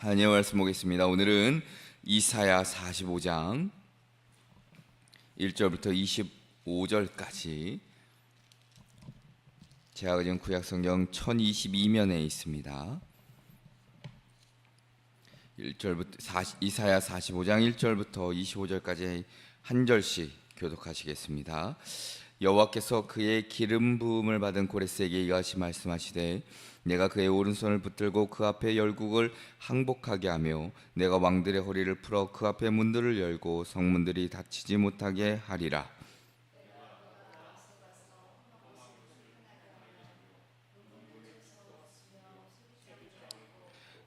하나님의 말씀 보겠습니다. 오늘은 이사야 45장 1절부터 25절까지 제가 가진 구약성경 1022면에 있습니다. 이사야 45장 1절부터 25절까지 한 절씩 교독하시겠습니다. 여호와께서 그의 기름 부음을 받은 고레스에게 이같이 말씀하시되 내가 그의 오른손을 붙들고 그 앞에 열국을 항복하게 하며 내가 왕들의 허리를 풀어 그 앞에 문들을 열고 성문들이 닫히지 못하게 하리라.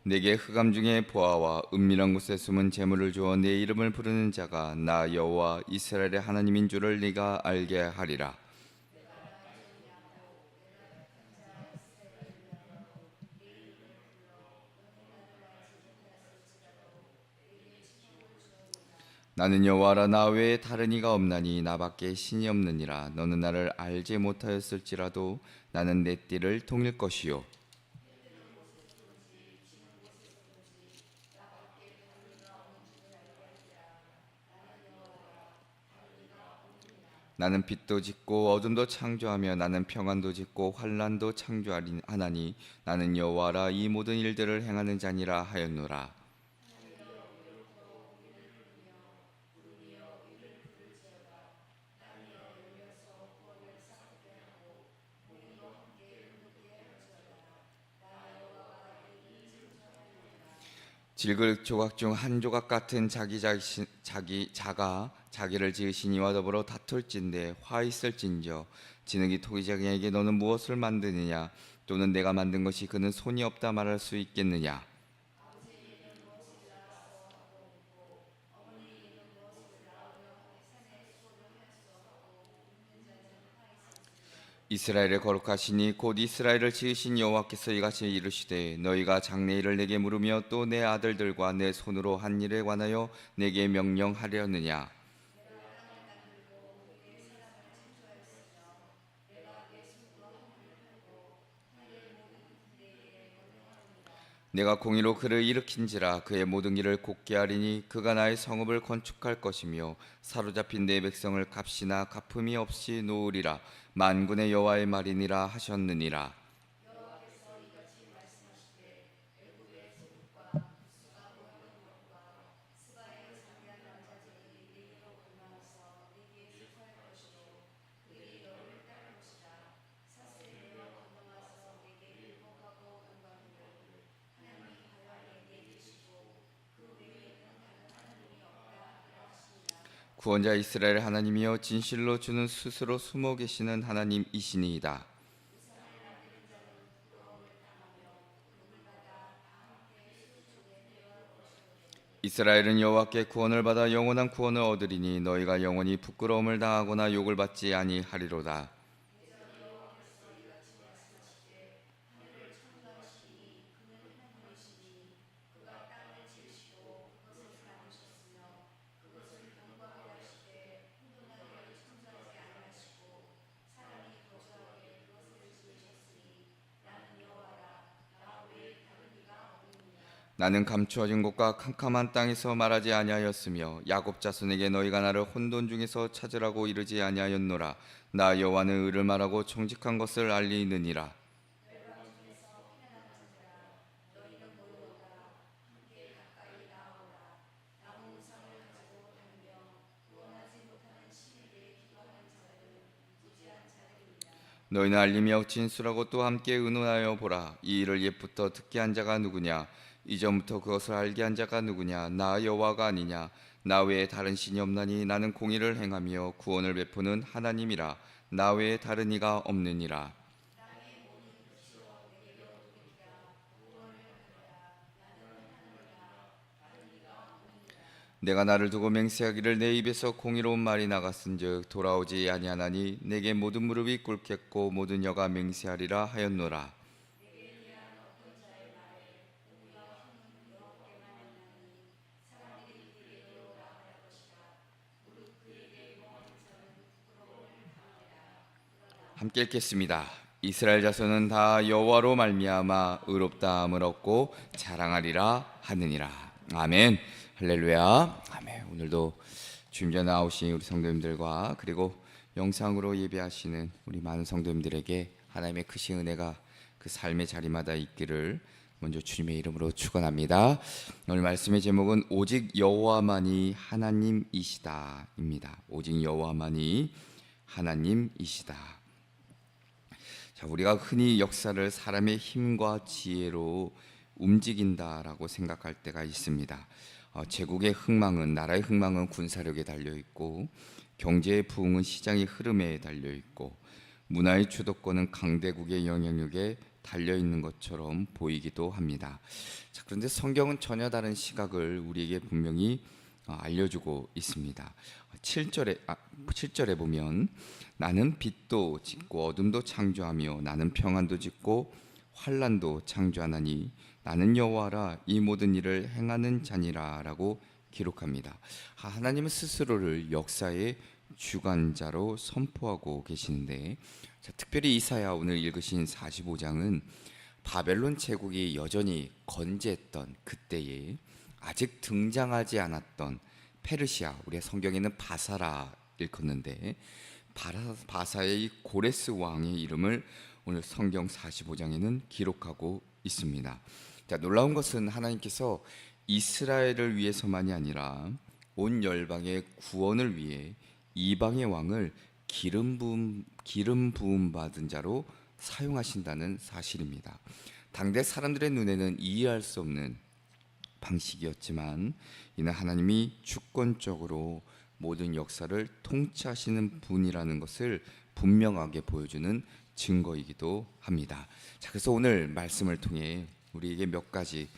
내게 흑암 중에 보아와 은밀한 곳에 숨은 재물을 주어 내 이름을 부르는 자가 나 여호와 이스라엘의 하나님인 줄을 네가 알게 하리라. 나는 여호와라. 나 외에 다른 이가 없나니 나밖에 신이 없느니라. 너는 나를 알지 못하였을지라도 나는 내 띠를 통일 것이요 나는 빛도 짓고 어둠도 창조하며 나는 평안도 짓고 환난도 창조하나니 나는 여호와라. 이 모든 일들을 행하는 자니라 하였노라. 질글 조각 중 한 조각 같은 자기를 지으신 이와 더불어 다툴진대 화 있을진저 진흙이 토기장에게 너는 무엇을 만드느냐 또는 내가 만든 것이 그는 손이 없다 말할 수 있겠느냐. 이스라엘의 거룩하시니 곧 이스라엘을 지으신 여호와께서 이같이 이르시되 너희가 장래일을 내게 물으며 또 내 아들들과 내 손으로 한 일에 관하여 내게 명령하려느냐. 내가 공의로 그를 일으킨지라 그의 모든 길을 곧게 하리니 그가 나의 성읍을 건축할 것이며 사로잡힌 내 백성을 값이나 갚음이 없이 놓으리라. 만군의 여호와의 말이니라 하셨느니라. 구원자 이스라엘 하나님이여 진실로 주는 스스로 숨어 계시는 하나님이시니이다. 이스라엘은 여호와께 구원을 받아 영원한 구원을 얻으리니 너희가 영원히 부끄러움을 당하거나 욕을 받지 아니하리로다. 나는 감추어진 곳과 캄캄한 땅에서 말하지 아니하였으며 야곱 자손에게 너희가 나를 혼돈 중에서 찾으라고 이르지 아니하였노라. 나 여호와는 의를 말하고 정직한 것을 알리느니라. 너희는 알리며 진술하고 또 함께 의논하여 보라. 이 일을 옛부터 듣게 한 자가 누구냐? 이전부터 그것을 알게 한 자가 누구냐? 나 여호와가 아니냐? 나 외에 다른 신이 없나니 나는 공의를 행하며 구원을 베푸는 하나님이라. 나 외에 다른 이가 없느니라. 내가 나를 두고 맹세하기를 내 입에서 공의로운 말이 나갔은즉 돌아오지 아니하나니 내게 모든 무릎이 꿇겠고 모든 여가 맹세하리라 하였노라. 함께 읽겠습니다. 이스라엘 자손은 다 여호와로 말미암아 의롭다함을 얻고 자랑하리라 하느니라. 아멘. 할렐루야. 아멘. 오늘도 주님 전에 나오신 우리 성도님들과 그리고 영상으로 예배하시는 우리 많은 성도님들에게 하나님의 크신 은혜가 그 삶의 자리마다 있기를 먼저 주님의 이름으로 축원합니다. 오늘 말씀의 제목은 오직 여호와만이 하나님이시다입니다. 오직 여호와만이 하나님이시다. 자, 우리가 흔히 역사를 사람의 힘과 지혜로 움직인다라고 생각할 때가 있습니다. 제국의 흥망은 나라의 흥망은 군사력에 달려 있고 경제의 부흥은 시장의 흐름에 달려 있고 문화의 주도권은 강대국의 영향력에 달려 있는 것처럼 보이기도 합니다. 자, 그런데 성경은 전혀 다른 시각을 우리에게 분명히 알려주고 있습니다. 7절에 보면 나는 빛도 짓고 어둠도 창조하며 나는 평안도 짓고 환난도 창조하나니 나는 여호와라 이 모든 일을 행하는 자니라라고 기록합니다. 하나님은 스스로를 역사의 주관자로 선포하고 계시는데, 자, 특별히 이사야 오늘 읽으신 45장은 바벨론 제국이 여전히 건재했던 그때에 아직 등장하지 않았던 페르시아, 우리의 성경에는 바사라 읽었는데 바사의 고레스 왕의 이름을 오늘 성경 45장에는 기록하고 있습니다. 자, 놀라운 것은 하나님께서 이스라엘을 위해서만이 아니라 온 열방의 구원을 위해 이방의 왕을 기름 부음 받은 자로 사용하신다는 사실입니다. 당대 사람들의 눈에는 이해할 수 없는 방식이었지만 이는 하나님이 주권적으로 모든 역사를 통치하시는 분이라는 것을 분명하게 보여주는 증거이기도 합니다. 자, 그래서 오늘 말씀을 통해 우리에게 몇 가지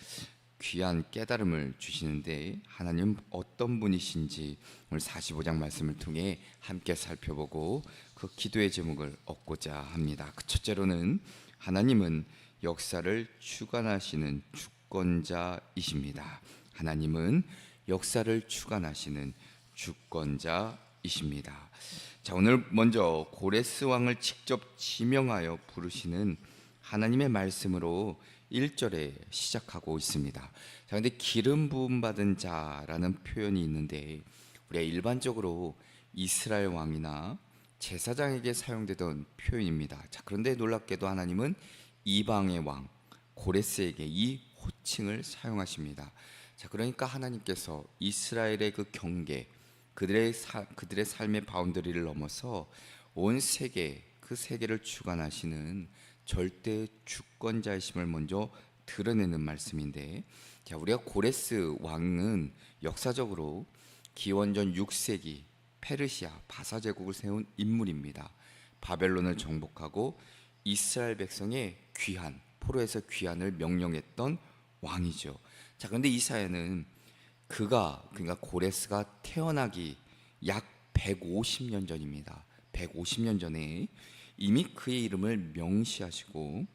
귀한 깨달음을 주시는데 하나님 어떤 분이신지 오늘 45장 말씀을 통해 함께 살펴보고 그 기도의 제목을 얻고자 합니다. 그 첫째로는 하나님은 역사를 주관하시는 주권자이십니다. 하나님은 역사를 주관하시는 주권자이십니다. 자, 오늘 먼저 고레스 왕을 직접 지명하여 부르시는 하나님의 말씀으로 1절에 시작하고 있습니다. 자, 근데 기름 부음 받은 자라는 표현이 있는데 우리가 일반적으로 이스라엘 왕이나 제사장에게 사용되던 표현입니다. 자, 그런데 놀랍게도 하나님은 이방의 왕 고레스에게 이 호칭을 사용하십니다. 자, 그러니까 하나님께서 이스라엘의 그 경계, 그들의 삶의 바운더리를 넘어서 온 세계, 그 세계를 주관하시는 절대 주권자이심을 먼저 드러내는 말씀인데, 자, 우리가 고레스 왕은 역사적으로 기원전 6세기 페르시아 바사 제국을 세운 인물입니다. 바벨론을 정복하고 이스라엘 백성의 귀환, 포로에서 귀환을 명령했던 왕이죠. 자, 그런데 이사야는 그러니까 고레스가 태어나기 약 150년 전입니다. 150년 전에 이미 그의 이름을 명시하시고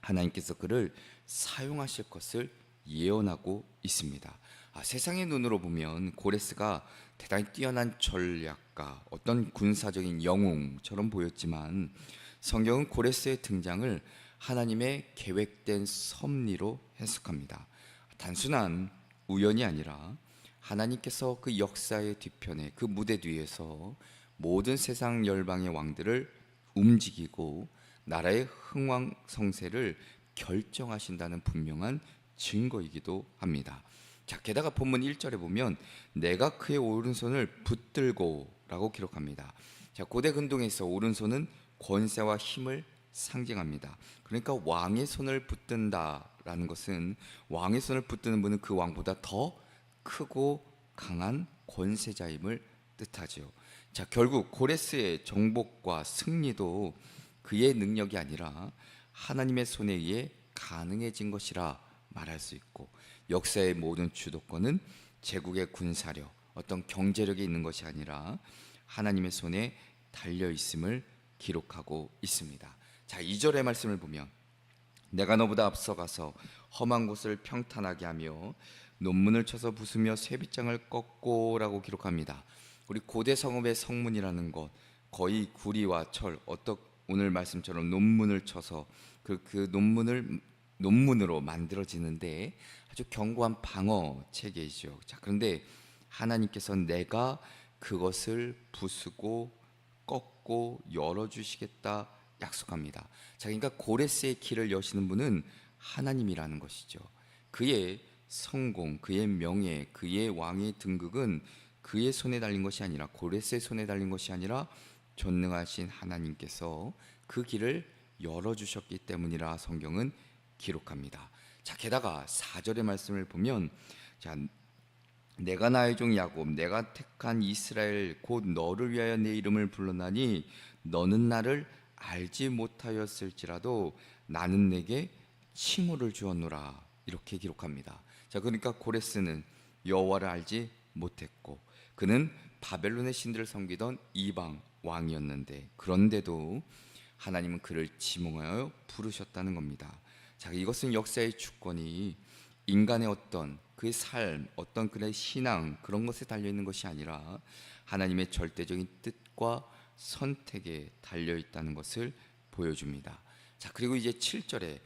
하나님께서 그를 사용하실 것을 예언하고 있습니다. 세상의 눈으로 보면 고레스가 대단히 뛰어난 전략가, 어떤 군사적인 영웅처럼 보였지만 성경은 고레스의 등장을 하나님의 계획된 섭리로 해석합니다. 단순한 우연이 아니라 하나님께서 그 역사의 뒤편에 그 무대 뒤에서 모든 세상 열방의 왕들을 움직이고 나라의 흥왕성쇠를 결정하신다는 분명한 증거이기도 합니다. 자, 게다가 본문 1절에 보면 내가 그의 오른손을 붙들고 라고 기록합니다. 자, 고대 근동에서 오른손은 권세와 힘을 상징합니다. 그러니까 왕의 손을 붙든다라는 것은 왕의 손을 붙드는 분은 그 왕보다 더 크고 강한 권세자임을 뜻하죠. 자, 결국 고레스의 정복과 승리도 그의 능력이 아니라 하나님의 손에 의해 가능해진 것이라 말할 수 있고, 역사의 모든 주도권은 제국의 군사력, 어떤 경제력에 있는 것이 아니라 하나님의 손에 달려 있음을 기록하고 있습니다. 자, 2절의 말씀을 보면 내가 너보다 앞서가서 험한 곳을 평탄하게 하며 논문을 쳐서 부수며 쇠빗장을 꺾고라고 기록합니다. 우리 고대 성읍의 성문이라는 것, 거의 구리와 철, 오늘 말씀처럼 논문을 쳐서 그 논문으로 만들어지는데 아주 견고한 방어 체계이죠. 자, 그런데 하나님께서는 내가 그것을 부수고 꺾고 열어주시겠다 약속합니다. 자, 그러니까 고레스의 길을 여시는 분은 하나님이라는 것이죠. 그의 성공, 그의 명예, 그의 왕의 등극은 그의 손에 달린 것이 아니라, 고레스의 손에 달린 것이 아니라 전능하신 하나님께서 그 길을 열어주셨기 때문이라 성경은 기록합니다. 자, 게다가 4절의 말씀을 보면, 자, 내가 나의 종 야곱, 내가 택한 이스라엘, 곧 너를 위하여 내 이름을 불러나니 너는 나를 알지 못하였을지라도 나는 내게 칭호를 주었노라. 이렇게 기록합니다. 자, 그러니까 고레스는 여호와를 알지 못했고, 그는 바벨론의 신들을 섬기던 이방 왕이었는데, 그런데도 하나님은 그를 지명하여 부르셨다는 겁니다. 자, 이것은 역사의 주권이 인간의 어떤 그의 삶, 어떤 그의 신앙, 그런 것에 달려 있는 것이 아니라 하나님의 절대적인 뜻과 선택에 달려 있다는 것을 보여줍니다. 자, 그리고 이제 7절에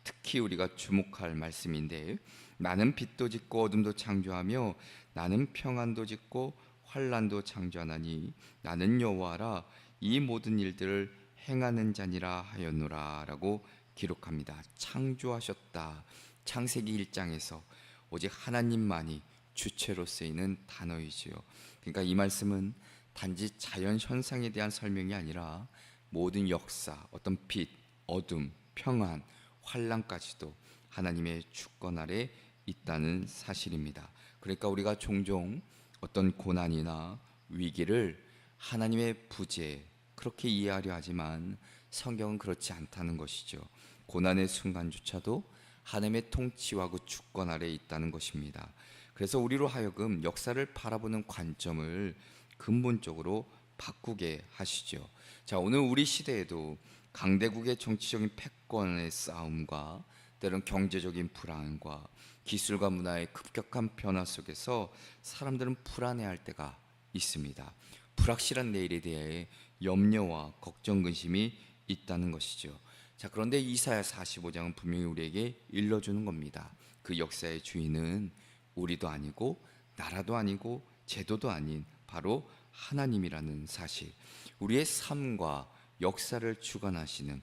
특히 우리가 주목할 말씀인데, 나는 빛도 짓고 어둠도 창조하며 나는 평안도 짓고 환난도 창조하나니 나는 여호와라 이 모든 일들을 행하는 자니라 하였노라라고 기록합니다. 창조하셨다. 창세기 1장에서 오직 하나님만이 주체로 쓰이는 단어이지요. 그러니까 이 말씀은 단지 자연 현상에 대한 설명이 아니라 모든 역사, 어떤 빛, 어둠, 평안, 환난까지도 하나님의 주권 아래 있다는 사실입니다. 그러니까 우리가 종종 어떤 고난이나 위기를 하나님의 부재 그렇게 이해하려 하지만 성경은 그렇지 않다는 것이죠. 고난의 순간조차도 하나님의 통치와 그 주권 아래 있다는 것입니다. 그래서 우리로 하여금 역사를 바라보는 관점을 근본적으로 바꾸게 하시죠. 자, 오늘 우리 시대에도 강대국의 정치적인 패권의 싸움과 때론 경제적인 불안과 기술과 문화의 급격한 변화 속에서 사람들은 불안해할 때가 있습니다. 불확실한 내일에 대해 염려와 걱정, 근심이 있다는 것이죠. 자, 그런데 이사야 45장은 분명히 우리에게 일러주는 겁니다. 그 역사의 주인은 우리도 아니고 나라도 아니고 제도도 아닌 바로 하나님이라는 사실, 우리의 삶과 역사를 주관하시는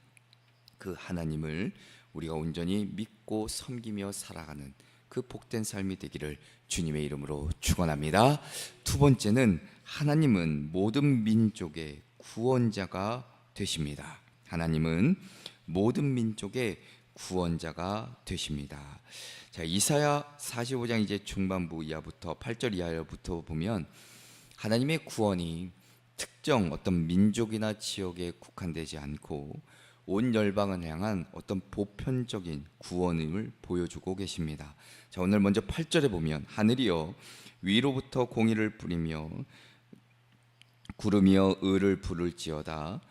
그 하나님을 우리가 온전히 믿고 섬기며 살아가는 그 복된 삶이 되기를 주님의 이름으로 축원합니다. 두 번째는 하나님은 모든 민족의 구원자가 되십니다. 하나님은 모든 민족의 구원자가 되십니다. 자, 이사야 45장 이제 중반부 이하부터 8절 이하부터 보면 하나님의 구원이 특정 어떤 민족이나 지역에 국한되지 않고 온 열방을 향한 어떤 보편적인 구원임을 보여주고 계십니다. 자, 오늘 먼저 8절에 보면 하늘이여 위로부터 공의를 뿌리며 구름이여 의를 부을지어다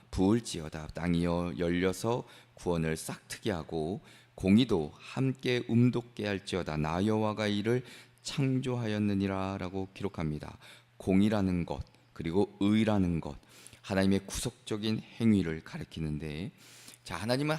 땅이여 열려서 구원을 싹트게 하고 공의도 함께 돋게 할지어다 나 여호와가 이를 창조하였느니라 라고 기록합니다. 공의라는 것 그리고 의라는 것, 하나님의 구속적인 행위를 가리키는데, 자, 하나님은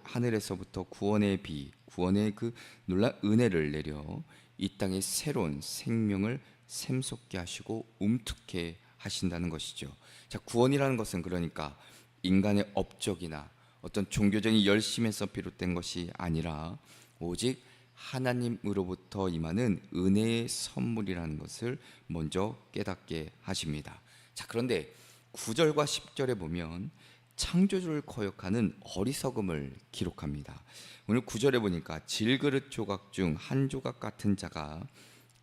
하늘에서부터 구원의 비, 구원의 그 놀라운 은혜를 내려 이 땅에 새로운 생명을 샘솟게 하시고 움트게 하신다는 것이죠. 자, 구원이라는 것은 그러니까 인간의 업적이나 어떤 종교적인 열심에서 비롯된 것이 아니라 오직 하나님으로부터 임하는 은혜의 선물이라는 것을 먼저 깨닫게 하십니다. 자, 그런데 9절과 10절에 보면 창조주를 거역하는 어리석음을 기록합니다. 오늘 9절에 보니까 질그릇 조각 중 한 조각 같은 자가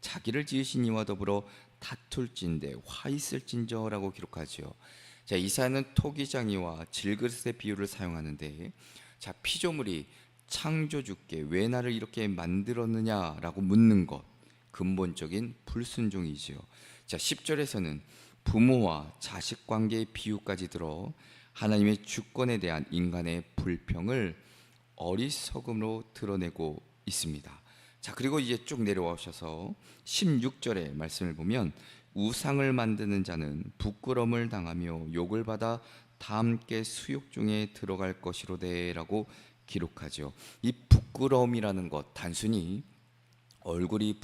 자기를 지으신 이와 더불어 다툴진대 화 있을진저라고 기록하죠. 자, 이사야는 토기장이와 질그릇의 비유를 사용하는데, 자, 피조물이 창조주께 왜 나를 이렇게 만들었느냐라고 묻는 것, 근본적인 불순종이지요. 자, 10절에서는 부모와 자식 관계의 비유까지 들어 하나님의 주권에 대한 인간의 불평을 어리석음으로 드러내고 있습니다. 자, 그리고 이제 쭉 내려오셔서 16절의 말씀을 보면 우상을 만드는 자는 부끄러움을 당하며 욕을 받아 다 함께 수욕 중에 들어갈 것이로되라고 기록하죠. 이 부끄러움이라는 것, 단순히 얼굴이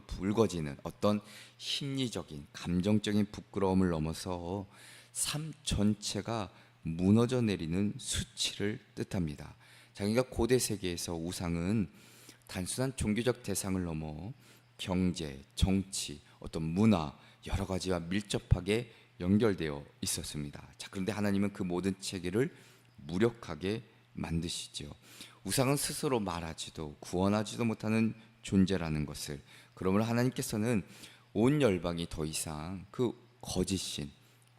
붉어지는 어떤 심리적인 감정적인 부끄러움을 넘어서 삶 전체가 무너져 내리는 수치를 뜻합니다. 자, 그러니까 고대 세계에서 우상은 단순한 종교적 대상을 넘어 경제, 정치, 어떤 문화 여러 가지와 밀접하게 연결되어 있었습니다. 자, 그런데 하나님은 그 모든 체계를 무력하게 만드시죠. 우상은 스스로 말하지도 구원하지도 못하는 존재라는 것을, 그러므로 하나님께서는 온 열방이 더 이상 그 거짓신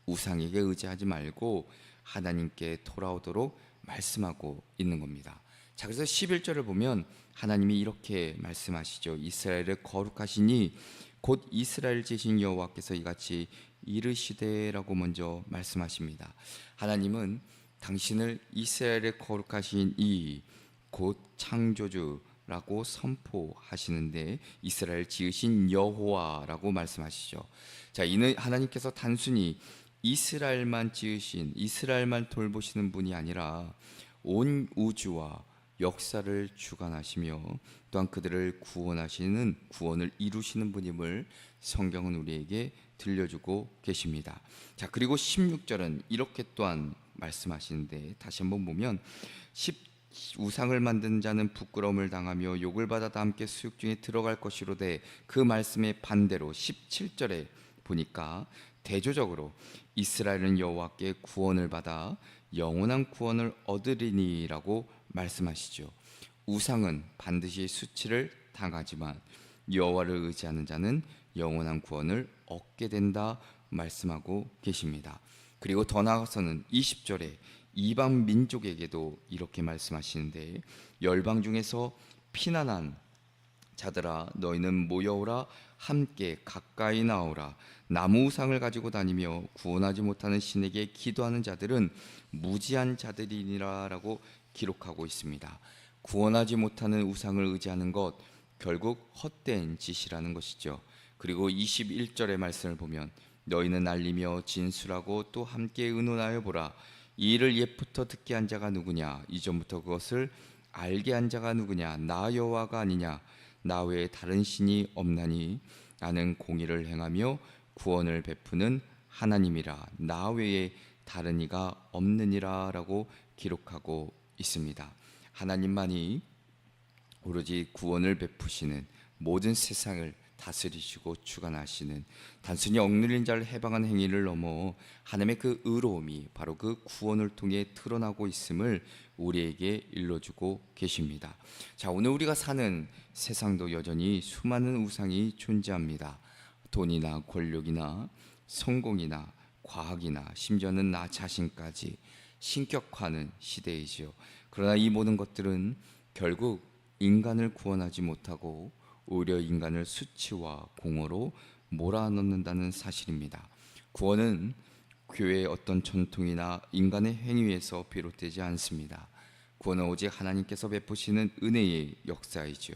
우상에게 의지하지 말고 하나님께 돌아오도록 말씀하고 있는 겁니다. 자, 그래서 11절을 보면 하나님이 이렇게 말씀하시죠. 이스라엘을 거룩하시니 곧 이스라엘 지신 여호와께서 이같이 이르시되라고 먼저 말씀하십니다. 하나님은 당신을 이스라엘의 거룩하신 이 곧 창조주라고 선포하시는데 이스라엘 지으신 여호와라고 말씀하시죠. 자, 이는 하나님께서 단순히 이스라엘만 지으신, 이스라엘만 돌보시는 분이 아니라 온 우주와 역사를 주관하시며 또한 그들을 구원하시는, 구원을 이루시는 분임을 성경은 우리에게 들려주고 계십니다. 자, 그리고 16절은 이렇게 또한 말씀하시는데, 다시 한번 보면 우상을 만든 자는 부끄러움을 당하며 욕을 받아 다 함께 수욕 중에 들어갈 것이로되, 그 말씀의 반대로 17절에 보니까 대조적으로 이스라엘은 여호와께 구원을 받아 영원한 구원을 얻으리니라고 말씀하시죠. 우상은 반드시 수치를 당하지만 여호와를 의지하는 자는 영원한 구원을 얻게 된다 말씀하고 계십니다. 그리고 더 나아가서는 20절에 이방 민족에게도 이렇게 말씀하시는데, 열방 중에서 피난한 자들아 너희는 모여오라, 함께 가까이 나오라. 나무 우상을 가지고 다니며 구원하지 못하는 신에게 기도하는 자들은 무지한 자들이니라 라고 기록하고 있습니다. 구원하지 못하는 우상을 의지하는 것, 결국 헛된 짓이라는 것이죠. 그리고 21절의 말씀을 보면 너희는 날리며 진술하고 또 함께 의논하여 보라. 이 일을 옛부터 듣게 한 자가 누구냐? 이전부터 그것을 알게 한 자가 누구냐? 나 여호와가 아니냐? 나 외에 다른 신이 없나니 나는 공의를 행하며 구원을 베푸는 하나님이라. 나 외에 다른 이가 없느니라 라고 기록하고 있습니다. 하나님만이 오로지 구원을 베푸시는, 모든 세상을 다스리시고 주관하시는, 단순히 억눌린 자를 해방하는 행위를 넘어 하나님의 그 의로움이 바로 그 구원을 통해 드러나고 있음을 우리에게 일러주고 계십니다. 자, 오늘 우리가 사는 세상도 여전히 수많은 우상이 존재합니다. 돈이나 권력이나 성공이나 과학이나 심지어는 나 자신까지 신격화하는 시대이지요. 그러나 이 모든 것들은 결국 인간을 구원하지 못하고 오히려 인간을 수치와 공허로 몰아넣는다는 사실입니다. 구원은 교회의 어떤 전통이나 인간의 행위에서 비롯되지 않습니다. 구원은 오직 하나님께서 베푸시는 은혜의 역사이지요.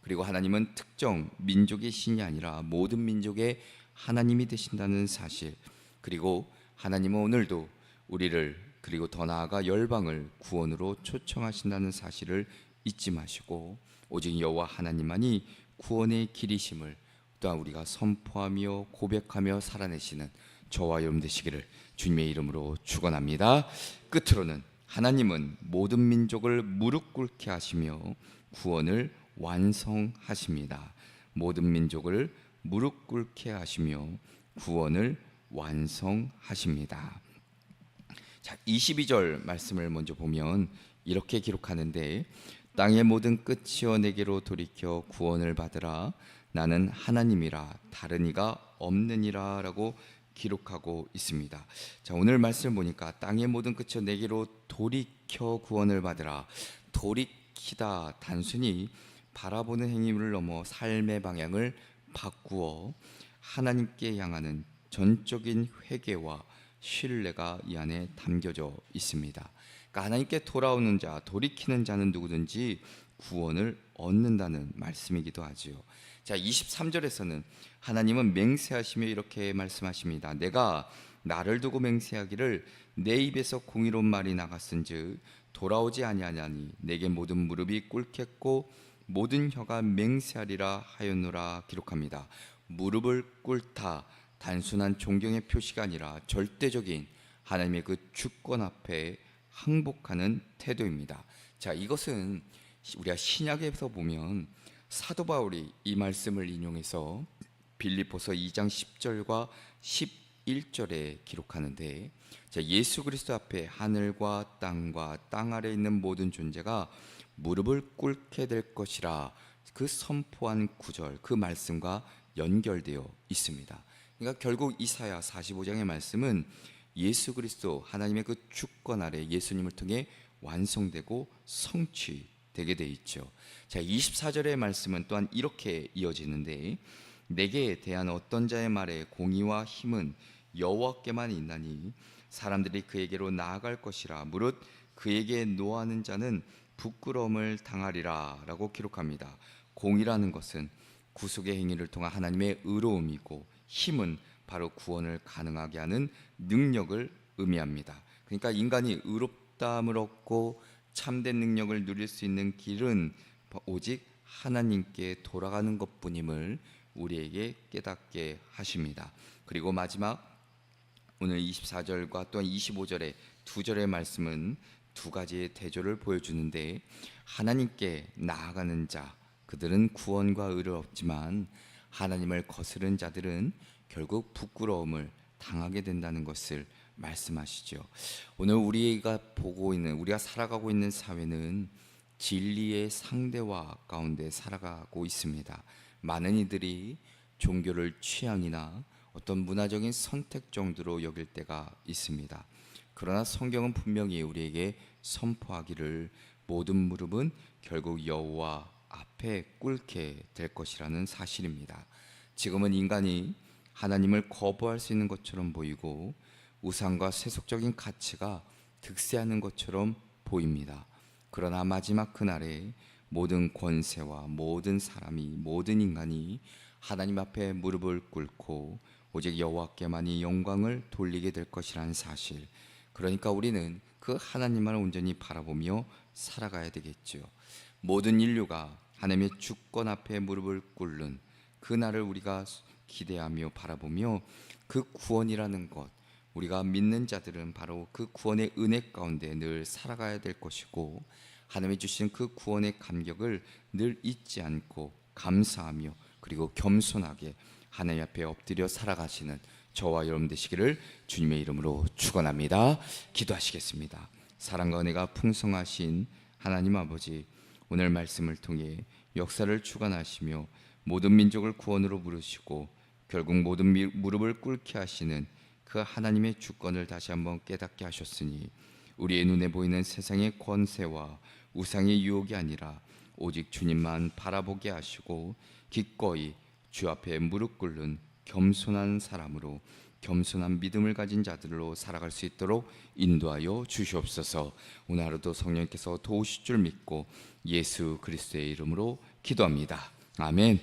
그리고 하나님은 특정 민족의 신이 아니라 모든 민족의 하나님이 되신다는 사실, 그리고 하나님은 오늘도 우리를, 그리고 더 나아가 열방을 구원으로 초청하신다는 사실을 잊지 마시고 오직 여호와 하나님만이 구원의 길이심을 또한 우리가 선포하며 고백하며 살아내시는 저와 여러분 되시기를 주님의 이름으로 축원합니다. 끝으로는 하나님은 모든 민족을 무릎 꿇게 하시며 구원을 완성하십니다. 모든 민족을 무릎 꿇게 하시며 구원을 완성하십니다. 자, 22절 말씀을 먼저 보면 이렇게 기록하는데, 땅의 모든 끝이여 내게로 돌이켜 구원을 받으라. 나는 하나님이라 다른 이가 없느니라 라고 기록하고 있습니다. 자, 오늘 말씀을 보니까 땅의 모든 끝이여 내게로 돌이켜 구원을 받으라. 돌이키다, 단순히 바라보는 행위를 넘어 삶의 방향을 바꾸어 하나님께 향하는 전적인 회개와 신뢰가 이 안에 담겨져 있습니다. 그러니까 하나님께 돌아오는 자, 돌이키는 자는 누구든지 구원을 얻는다는 말씀이기도 하지요. 자, 23절에서는 하나님은 맹세하시며 이렇게 말씀하십니다. 내가 나를 두고 맹세하기를 내 입에서 공의로운 말이 나갔은즉 돌아오지 아니하냐니 내게 모든 무릎이 꿇겠고 모든 혀가 맹세하리라 하였노라 기록합니다. 무릎을 꿇다, 단순한 존경의 표시가 아니라 절대적인 하나님의 그 주권 앞에 항복하는 태도입니다. 자, 이것은 우리가 신약에서 보면 사도 바울이 이 말씀을 인용해서 빌립보서 2장 10절과 11절에 기록하는데, 자, 예수 그리스도 앞에 하늘과 땅과 땅 아래 있는 모든 존재가 무릎을 꿇게 될 것이라 그 선포한 구절, 그 말씀과 연결되어 있습니다. 그러니까 결국 이사야 45장의 말씀은 예수 그리스도 하나님의 그 주권 아래 예수님을 통해 완성되고 성취되게 돼 있죠. 자, 24절의 말씀은 또한 이렇게 이어지는데, 내게 대한 어떤 자의 말에 공의와 힘은 여호와께만 있나니 사람들이 그에게로 나아갈 것이라 무릇 그에게 노하는 자는 부끄러움을 당하리라 라고 기록합니다. 공의라는 것은 구속의 행위를 통한 하나님의 의로움이고, 힘은 바로 구원을 가능하게 하는 능력을 의미합니다. 그러니까 인간이 의롭다함을 얻고 참된 능력을 누릴 수 있는 길은 오직 하나님께 돌아가는 것뿐임을 우리에게 깨닫게 하십니다. 그리고 마지막 오늘 24절과 또한 25절의 두 절의 말씀은 두 가지의 대조를 보여주는데, 하나님께 나아가는 자, 그들은 구원과 의를 얻지만 하나님을 거스른 자들은 결국 부끄러움을 당하게 된다는 것을 말씀하시죠. 오늘 우리가 보고 있는, 우리가 살아가고 있는 사회는 진리의 상대화 가운데 살아가고 있습니다. 많은 이들이 종교를 취향이나 어떤 문화적인 선택 정도로 여길 때가 있습니다. 그러나 성경은 분명히 우리에게 선포하기를 모든 무릎은 결국 여호와 앞에 꿇게 될 것이라는 사실입니다. 지금은 인간이 하나님을 거부할 수 있는 것처럼 보이고 우상과 세속적인 가치가 득세하는 것처럼 보입니다. 그러나 마지막 그날에 모든 권세와 모든 사람이, 모든 인간이 하나님 앞에 무릎을 꿇고 오직 여호와께만이 영광을 돌리게 될 것이라는 사실, 그러니까 우리는 그 하나님만을 온전히 바라보며 살아가야 되겠죠. 모든 인류가 하나님의 주권 앞에 무릎을 꿇는 그날을 우리가 기대하며 바라보며 그 구원이라는 것, 우리가 믿는 자들은 바로 그 구원의 은혜 가운데 늘 살아가야 될 것이고, 하나님이 주신 그 구원의 감격을 늘 잊지 않고 감사하며 그리고 겸손하게 하나님 앞에 엎드려 살아가시는 저와 여러분 되시기를 주님의 이름으로 축원합니다. 기도하시겠습니다. 사랑과 은혜가 풍성하신 하나님 아버지, 오늘 말씀을 통해 역사를 주관하시며 모든 민족을 구원으로 부르시고 결국 모든 무릎을 꿇게 하시는 그 하나님의 주권을 다시 한번 깨닫게 하셨으니, 우리의 눈에 보이는 세상의 권세와 우상의 유혹이 아니라 오직 주님만 바라보게 하시고 기꺼이 주 앞에 무릎 꿇는 겸손한 사람으로, 겸손한 믿음을 가진 자들로 살아갈 수 있도록 인도하여 주시옵소서. 오늘 하루도 성령께서 도우실 줄 믿고 예수 그리스도의 이름으로 기도합니다. 아멘.